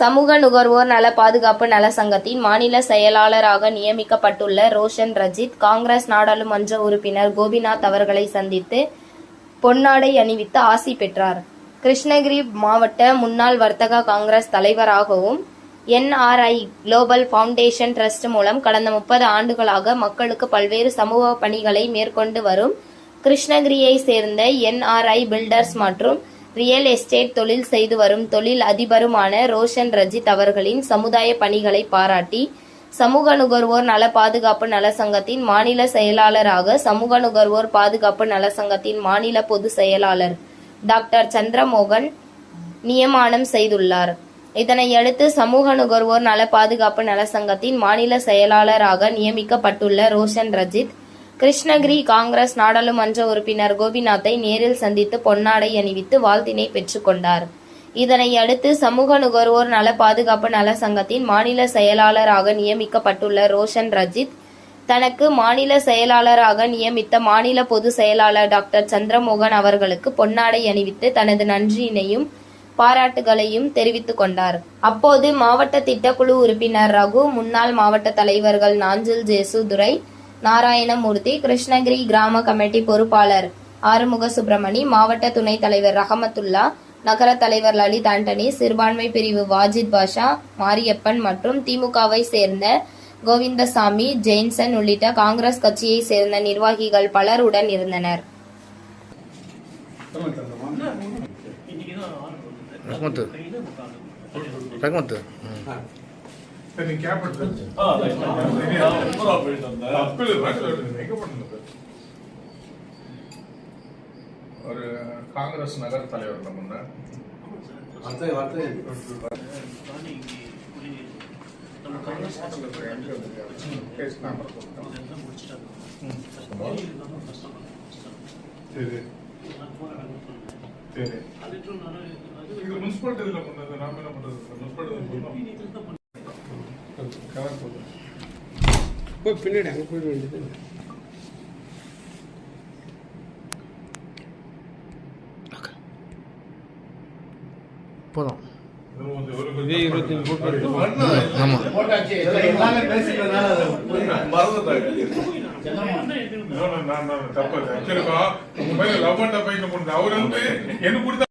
சமூக நுகர்வோர் நல பாதுகாப்பு நல சங்கத்தின் மாநில செயலாளராக நியமிக்கப்பட்டுள்ள ரோஷன் ரஞ்சித் காங்கிரஸ் நாடாளுமன்ற உறுப்பினர் கோபிநாத் அவர்களை சந்தித்து பொன்னாடை அணிவித்து ஆசி பெற்றார். கிருஷ்ணகிரி மாவட்ட முன்னாள் வர்த்தக காங்கிரஸ் தலைவராகவும் NRI குளோபல் ஃபவுண்டேஷன் டிரஸ்ட் மூலம் கடந்த 30 ஆண்டுகளாக மக்களுக்கு பல்வேறு சமூக பணிகளை மேற்கொண்டு வரும் கிருஷ்ணகிரியை சேர்ந்த NRI பில்டர்ஸ் மற்றும் ரியல் எஸ்டேட் தொழில் செய்து வரும் தொழில் அதிபருமான ரோஷன் ரஞ்சித் அவர்களின் சமுதாய பணிகளை பாராட்டி சமூக நுகர்வோர் நல பாதுகாப்பு நல சங்கத்தின் மாநில செயலாளராக சமூக நுகர்வோர் பாதுகாப்பு நல சங்கத்தின் மாநில பொதுச் செயலாளர் டாக்டர் சந்திரமோகன் நியமனம் செய்துள்ளார். இதனையடுத்து சமூக நுகர்வோர் நல பாதுகாப்பு நல சங்கத்தின் மாநில செயலாளராக நியமிக்கப்பட்டுள்ள ரோஷன் ரஞ்சித் கிருஷ்ணகிரி காங்கிரஸ் நாடாளுமன்ற உறுப்பினர் கோபிநாத்தை நேரில் சந்தித்து பொன்னாடை அணிவித்து வாழ்த்தினை பெற்றுக்கொண்டார். இதனையடுத்து சமூக நுகர்வோர் நல பாதுகாப்பு நல சங்கத்தின் மாநில செயலாளராக நியமிக்கப்பட்டுள்ள ரோஷன் ரஞ்சித் தனக்கு மாநில செயலாளராக நியமித்த மாநில பொதுச் செயலாளர் டாக்டர் சந்திரமோகன் அவர்களுக்கு பொன்னாடை அணிவித்து தனது நன்றியினையும் பாராட்டுகளையும் தெரிவித்துக் கொண்டார். அப்போது மாவட்ட திட்டக்குழு உறுப்பினர் ரகு, முன்னாள் மாவட்ட தலைவர்கள் நாஞ்சில் ஜேசுதுரை, நாராயணமூர்த்தி, கிருஷ்ணகிரி கிராம கமிட்டி பொறுப்பாளர் ஆறுமுக சுப்பிரமணி, மாவட்ட துணைத் தலைவர் ரஹமத்துல்லா, நகர தலைவர் லலித் ஆண்டனி, சிறுபான்மை பிரிவு வாஜித் பாஷா, மாரியப்பன் மற்றும் திமுகவை சேர்ந்த கோவிந்தசாமி, ஜெயின்சன் உள்ளிட்ட காங்கிரஸ் கட்சியை சேர்ந்த நிர்வாகிகள் பலர் உடன் இருந்தனர். ஒரு காங்கிரஸ் நகர தலைவர் முனிசிபாலிட்டியில பண்ணது நாம என்ன பண்றது? முனிசிபாலிட்டி பின்னாடி அங்க போயிட வேண்டியது. போதும். அவர் வந்து